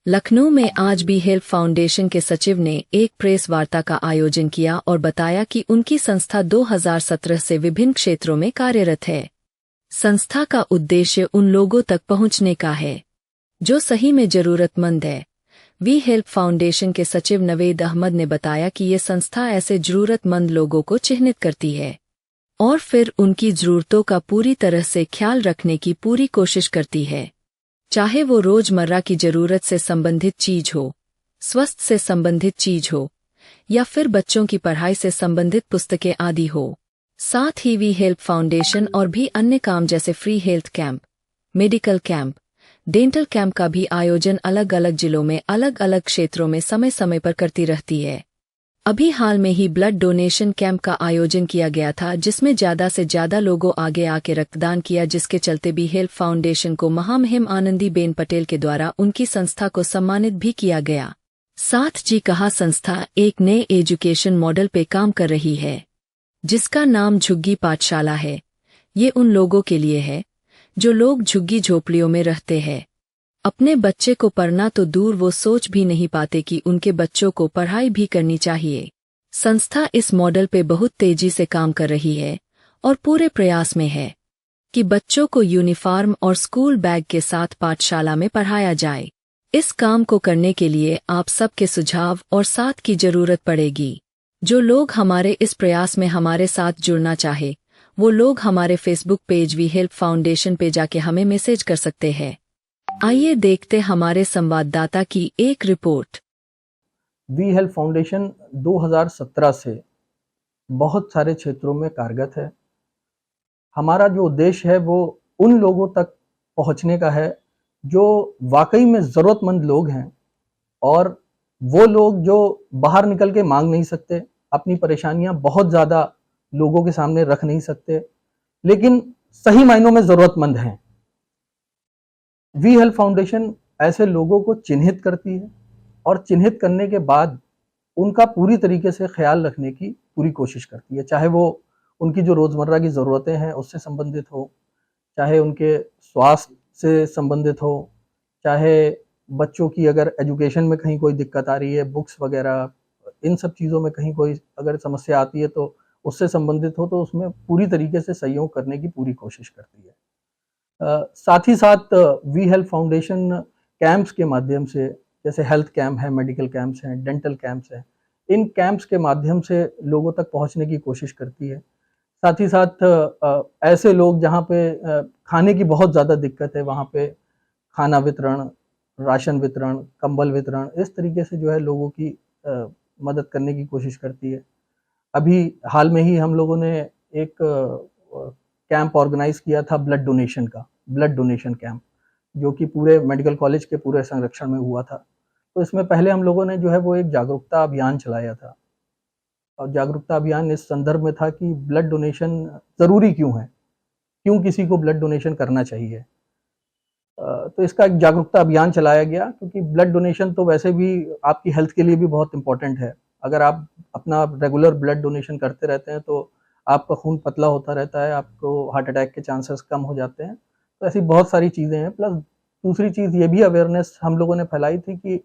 लखनऊ में आज B help foundation के सचिव ने एक प्रेस वार्ता का आयोजन किया और बताया कि उनकी संस्था 2017 से विभिन्न क्षेत्रों में कार्यरत है। संस्था का उद्देश्य उन लोगों तक पहुंचने का है जो सही में जरूरतमंद है। वी हेल्प फाउंडेशन के सचिव नवेद अहमद ने बताया कि ये संस्था ऐसे जरूरतमंद लोगों को चिन्हित करती है और फिर उनकी जरूरतों का पूरी तरह से ख्याल रखने की पूरी कोशिश करती है, चाहे वो रोजमर्रा की जरूरत से संबंधित चीज हो, स्वास्थ्य से संबंधित चीज हो या फिर बच्चों की पढ़ाई से संबंधित पुस्तकें आदि हो। साथ ही वी हेल्प फाउंडेशन और भी अन्य काम जैसे free health camp, medical camp, dental camp का भी आयोजन अलग अलग जिलों में अलग अलग क्षेत्रों में समय समय पर करती रहती है। अभी हाल में ही ब्लड डोनेशन कैंप का आयोजन किया गया था जिसमें ज्यादा से ज्यादा लोगों आगे आके रक्तदान किया, जिसके चलते बी हेल्प फाउंडेशन को महामहिम आनंदीबेन पटेल के द्वारा उनकी संस्था को सम्मानित भी किया गया। साथ जी कहा संस्था एक नए एजुकेशन मॉडल पे काम कर रही है जिसका नाम झुग्गी पाठशाला है। ये उन लोगों के लिए है जो लोग झुग्गी झोपड़ियों में रहते हैं। अपने बच्चे को पढ़ना तो दूर, वो सोच भी नहीं पाते कि उनके बच्चों को पढ़ाई भी करनी चाहिए। संस्था इस मॉडल पे बहुत तेजी से काम कर रही है और पूरे प्रयास में है कि बच्चों को यूनिफॉर्म और स्कूल बैग के साथ पाठशाला में पढ़ाया जाए। इस काम को करने के लिए आप सबके सुझाव और साथ की जरूरत पड़ेगी। जो लोग हमारे इस प्रयास में हमारे साथ जुड़ना चाहे वो लोग हमारे Facebook page we help foundation पे जाके हमें मैसेज कर सकते हैं। आइए देखते हमारे संवाददाता की एक रिपोर्ट। वी हेल्प फाउंडेशन 2017 से बहुत सारे क्षेत्रों में कार्यरत है। हमारा जो उद्देश्य है वो उन लोगों तक पहुंचने का है जो वाकई में ज़रूरतमंद लोग हैं और वो लोग जो बाहर निकल के मांग नहीं सकते, अपनी परेशानियां बहुत ज़्यादा लोगों के सामने रख नहीं सकते, लेकिन सही मायनों में ज़रूरतमंद हैं। वी हेल्प फाउंडेशन ऐसे लोगों को चिन्हित करती है और चिन्हित करने के बाद उनका पूरी तरीके से ख्याल रखने की पूरी कोशिश करती है, चाहे वो उनकी जो रोज़मर्रा की ज़रूरतें हैं उससे संबंधित हो, चाहे उनके स्वास्थ्य से संबंधित हो, चाहे बच्चों की अगर एजुकेशन में कहीं कोई दिक्कत आ रही है, बुक्स वगैरह इन सब चीज़ों में कहीं कोई अगर समस्या आती है तो उससे संबंधित हो, तो उसमें पूरी तरीके से सहयोग करने की पूरी कोशिश करती है। साथ ही साथ वी हेल्प फाउंडेशन कैंप्स के माध्यम से, जैसे हेल्थ कैंप है, मेडिकल कैंप्स हैं, डेंटल कैंप्स हैं, इन कैंप्स के माध्यम से लोगों तक पहुंचने की कोशिश करती है। साथ ही साथ ऐसे लोग जहां पे खाने की बहुत ज़्यादा दिक्कत है, वहां पे खाना वितरण, राशन वितरण, कंबल वितरण, इस तरीके से जो है लोगों की मदद करने की कोशिश करती है। अभी हाल में ही हम लोगों ने एक कैंप ऑर्गेनाइज किया था ब्लड डोनेशन कैंप, जो कि पूरे मेडिकल कॉलेज के पूरे संरक्षण में हुआ था। तो इसमें पहले हम लोगों ने जो है वो एक जागरूकता अभियान चलाया था और जागरूकता अभियान इस संदर्भ में था कि ब्लड डोनेशन ज़रूरी क्यों है, क्यों किसी को ब्लड डोनेशन करना चाहिए। तो इसका एक जागरूकता अभियान चलाया गया, क्योंकि ब्लड डोनेशन तो वैसे भी आपकी हेल्थ के लिए भी बहुत इम्पोर्टेंट है। अगर आप अपना रेगुलर ब्लड डोनेशन करते रहते हैं तो आपका खून पतला होता रहता है, आपको हार्ट अटैक के चांसेस कम हो जाते हैं। तो ऐसी बहुत सारी चीज़ें हैं। प्लस दूसरी चीज़ ये भी अवेयरनेस हम लोगों ने फैलाई थी कि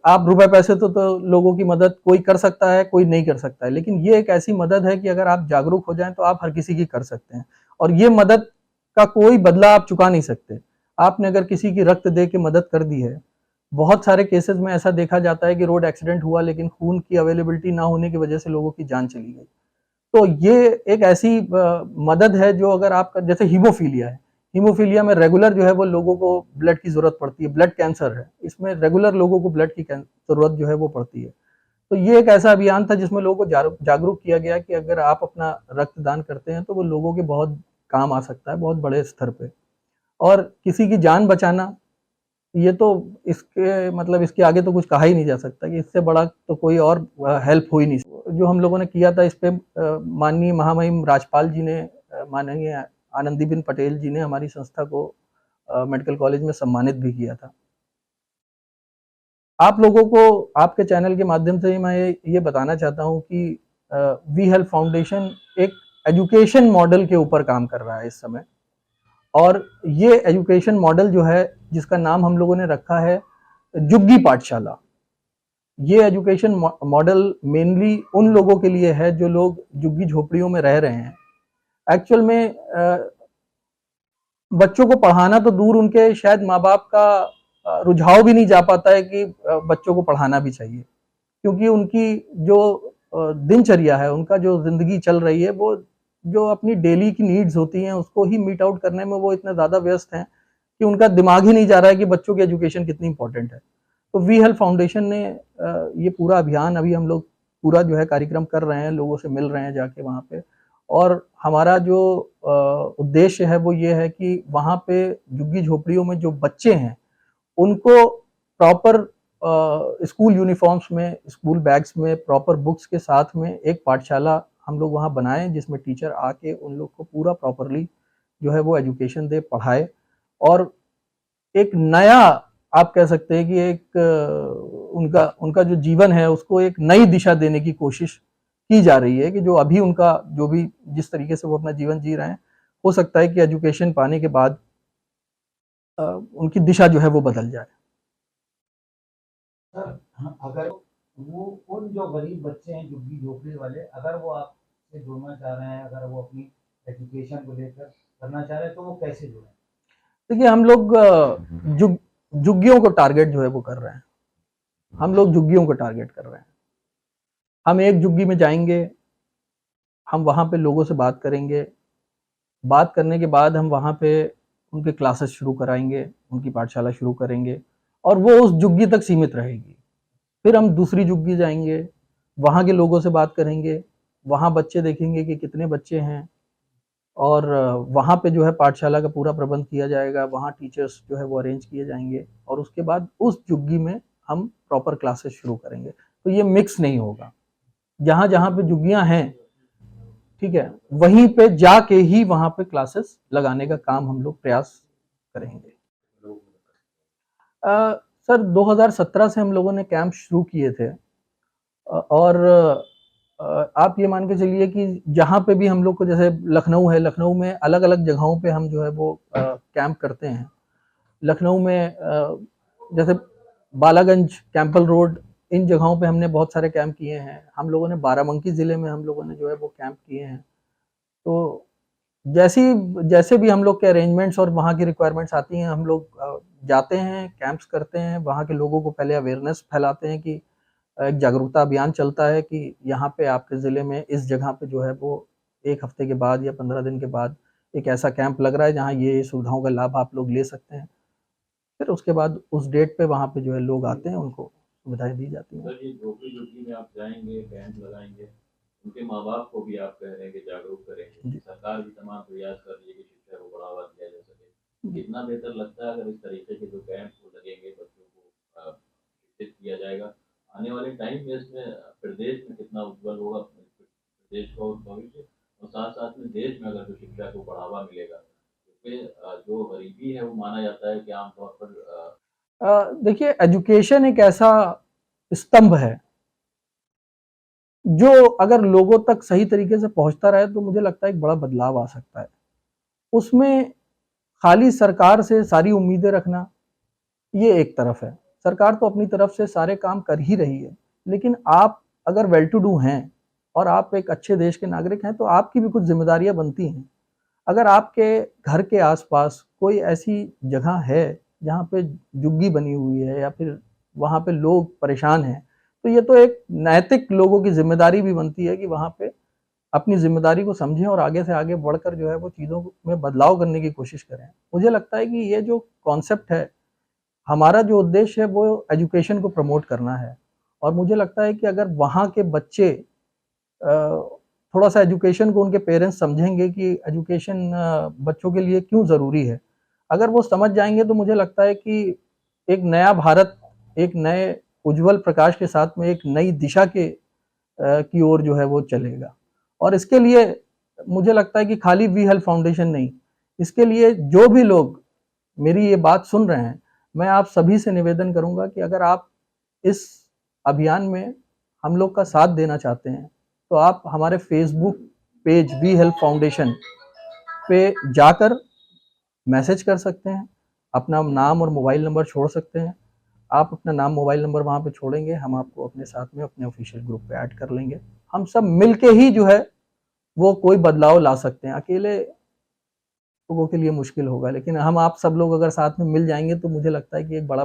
आप रुपए पैसे तो लोगों की मदद कोई कर सकता है, कोई नहीं कर सकता है, लेकिन ये एक ऐसी मदद है कि अगर आप जागरूक हो जाएं तो आप हर किसी की कर सकते हैं और ये मदद का कोई बदला आप चुका नहीं सकते। आपने अगर किसी की रक्त दे के मदद कर दी है, बहुत सारे केसेस में ऐसा देखा जाता है कि रोड एक्सीडेंट हुआ लेकिन खून की अवेलेबिलिटी ना होने की वजह से लोगों की जान चली गई। तो ये एक ऐसी मदद है जो अगर आपका, जैसे हीमोफीलिया है, हीमोफीलिया में रेगुलर जो है वो लोगों को ब्लड की ज़रूरत पड़ती है। ब्लड कैंसर है, इसमें रेगुलर लोगों को ब्लड की ज़रूरत जो है वो पड़ती है। तो ये एक ऐसा अभियान था जिसमें लोगों को जागरूक किया गया कि अगर आप अपना रक्तदान करते हैं तो वो लोगों के बहुत काम आ सकता है, बहुत बड़े स्तर पे। और किसी की जान बचाना, ये तो इसके मतलब इसके आगे तो कुछ कहा ही नहीं जा सकता कि इससे बड़ा तो कोई और हेल्प हो ही नहीं। जो हम लोगों ने किया था इस पे माननीय महामहिम राज्यपाल जी ने, माननीय आनंदीबेन पटेल जी ने हमारी संस्था को मेडिकल कॉलेज में सम्मानित भी किया था। आप लोगों को आपके चैनल के माध्यम से मैं ये बताना चाहता हूँ कि वी हेल्प फाउंडेशन एक एजुकेशन मॉडल के ऊपर काम कर रहा है इस समय। और ये एजुकेशन मॉडल जो है, जिसका नाम हम लोगों ने रखा है जुग्गी पाठशाला। ये एजुकेशन मॉडल मेनली उन लोगों के लिए है जो लोग जुग्गी झोपड़ियों में रह रहे हैं। एक्चुअल में बच्चों को पढ़ाना तो दूर, उनके शायद माँ बाप का रुझाव भी नहीं जा पाता है कि बच्चों को पढ़ाना भी चाहिए, क्योंकि उनकी जो दिनचर्या है, उनका जो जिंदगी चल रही है, वो जो अपनी डेली की नीड्स होती हैं उसको ही मीट आउट करने में वो इतने ज़्यादा व्यस्त हैं कि उनका दिमाग ही नहीं जा रहा है कि बच्चों की एजुकेशन कितनी इंपॉर्टेंट है। तो वी हेल्प फाउंडेशन ने ये पूरा अभियान, अभी हम लोग पूरा जो है कार्यक्रम कर रहे हैं, लोगों से मिल रहे हैं जाके वहाँ पे, और हमारा जो उद्देश्य है वो ये है कि वहाँ पे झुग्गी झोपड़ियों में जो बच्चे हैं उनको प्रॉपर स्कूल यूनिफॉर्म्स में, स्कूल बैग्स में, प्रॉपर बुक्स के साथ में एक पाठशाला हम लोग वहाँ बनाएं जिसमें टीचर आके उन लोग को पूरा प्रॉपरली जो है वो एजुकेशन दे, पढ़ाए, और एक नया, आप कह सकते हैं कि एक उनका उनका जो जीवन है उसको एक नई दिशा देने की कोशिश की जा रही है कि जो अभी उनका जो भी जिस तरीके से वो अपना जीवन जी रहे हैं, हो सकता है कि एजुकेशन पाने के बाद उनकी दिशा जो है वो बदल जाए। सर, अगर वो उन जो गरीब बच्चे हैं झुग्गी झोपड़ी वाले, अगर वो आपसे जुड़ना चाह रहे हैं, अगर वो अपनी एजुकेशन को लेकर करना चाह रहे हैं, तो वो कैसे जुड़ें? देखिए, हम लोग झुग्गियों को टारगेट जो है वो कर रहे हैं। हम लोग झुग्गियों को टारगेट कर रहे हैं। हम एक झुग्गी में जाएंगे, हम वहाँ पे लोगों से बात करेंगे, बात करने के बाद हम वहाँ पे उनके क्लासेस शुरू कराएंगे, उनकी पाठशाला शुरू करेंगे, और वो उस झुग्गी तक सीमित रहेगी। फिर हम दूसरी झुग्गी जाएंगे, वहाँ के लोगों से बात करेंगे, वहाँ बच्चे देखेंगे कि कितने बच्चे हैं, और वहाँ पे जो है पाठशाला का पूरा प्रबंध किया जाएगा, वहाँ टीचर्स जो है वो अरेंज किए जाएंगे, और उसके बाद उस झुग्गी में हम प्रॉपर क्लासेस शुरू करेंगे। तो ये मिक्स नहीं होगा, जहाँ जहाँ पे झुग्गियाँ हैं, ठीक है, वहीं पे जाके ही वहाँ पे क्लासेस लगाने का काम हम लोग प्रयास करेंगे। सर 2017 से हम लोगों ने कैंप शुरू किए थे, और आप ये मान के चलिए कि जहाँ पे भी हम लोग को, जैसे लखनऊ है, लखनऊ में अलग अलग जगहों पे हम जो है वो कैंप करते हैं। लखनऊ में जैसे बालागंज, कैंपल रोड, इन जगहों पे हमने बहुत सारे कैंप किए हैं। हम लोगों ने बाराबंकी ज़िले में हम लोगों ने जो है वो कैंप किए हैं। तो जैसी जैसे भी हम लोग के अरेंजमेंट्स और वहाँ की रिक्वायरमेंट्स आती हैं, हम लोग जाते हैं, कैंप्स करते हैं, वहाँ के लोगों को पहले अवेयरनेस फैलाते हैं कि एक जागरूकता अभियान चलता है कि यहाँ पे आपके ज़िले में इस जगह पे जो है वो 1 हफ्ते के बाद या 15 दिन के बाद एक ऐसा कैंप लग रहा है जहाँ ये सुविधाओं का लाभ आप लोग ले सकते हैं। फिर उसके बाद उस डेट पे वहाँ पे जो है लोग आते हैं, उनको सुविधाएँ दी जाती हैं। सर, ये झोपड़ी-झुग्गी में आप जाएँगे, कैंप लगाएँगे, उनके माँ-बाप को भी आप कह रहे हैं कि जागरूक करेंगे। सरकार भी तमाम प्रयास कर रही है कि शिक्षा को बढ़ावा दिया जा सके। कितना बेहतर लगता है अगर इस तरीके के जो कैंप लगेंगे, बच्चों को शिक्षित किया जाएगा। आने वाले टाइम में इसमें प्रदेश में कितना उज्ज्वल होगा प्रदेश का भविष्य, और साथ-साथ में देश में अगर जो शिक्षा को बढ़ावा मिलेगा, क्योंकि जो गरीबी है वो माना जाता है कि आम तौर पर देखिए, एजुकेशन एक ऐसा स्तंभ है जो अगर लोगों तक सही तरीके से पहुंचता रहे तो मुझे लगता है एक बड़ा बदलाव आ सकता है। उसमें खाली सरकार से सारी उम्मीदें रखना, ये एक तरफ है। सरकार तो अपनी तरफ से सारे काम कर ही रही है, लेकिन आप अगर वेल टू डू हैं और आप एक अच्छे देश के नागरिक हैं, तो आपकी भी कुछ जिम्मेदारियां बनती हैं। अगर आपके घर के आसपास कोई ऐसी जगह है जहाँ पे झुग्गी बनी हुई है या फिर वहाँ पे लोग परेशान हैं, तो ये तो एक नैतिक लोगों की जिम्मेदारी भी बनती है कि वहाँ पे अपनी जिम्मेदारी को समझें और आगे से आगे बढ़कर जो है वो चीज़ों में बदलाव करने की कोशिश करें। मुझे लगता है कि ये जो कॉन्सेप्ट है, हमारा जो उद्देश्य है वो एजुकेशन को प्रमोट करना है, और मुझे लगता है कि अगर वहाँ के बच्चे थोड़ा-सा एजुकेशन को, उनके पेरेंट्स समझेंगे कि एजुकेशन बच्चों के लिए क्यों ज़रूरी है। अगर वो समझ जाएँगे तो मुझे लगता है कि एक नया भारत, एक नए उज्ज्वल प्रकाश के साथ में एक नई दिशा की ओर जो है वो चलेगा। और इसके लिए मुझे लगता है कि खाली वी हेल्प फाउंडेशन नहीं, इसके लिए जो भी लोग मेरी ये बात सुन रहे हैं, मैं आप सभी से निवेदन करूँगा कि अगर आप इस अभियान में हम लोग का साथ देना चाहते हैं, तो आप हमारे Facebook page we help foundation पे जाकर मैसेज कर सकते हैं, अपना नाम और मोबाइल नंबर छोड़ सकते हैं, आप अपना नाम, मोबाइल नंबर वहाँ पे छोड़ेंगे, हम आपको अपने साथ में अपने ऑफिशियल ग्रुप पे ऐड कर लेंगे। हम सब मिलके ही जो है वो कोई बदलाव ला सकते हैं। अकेले लोगों के लिए मुश्किल होगा, लेकिन हम आप सब लोग अगर साथ में मिल जाएंगे तो मुझे लगता है कि एक बड़ा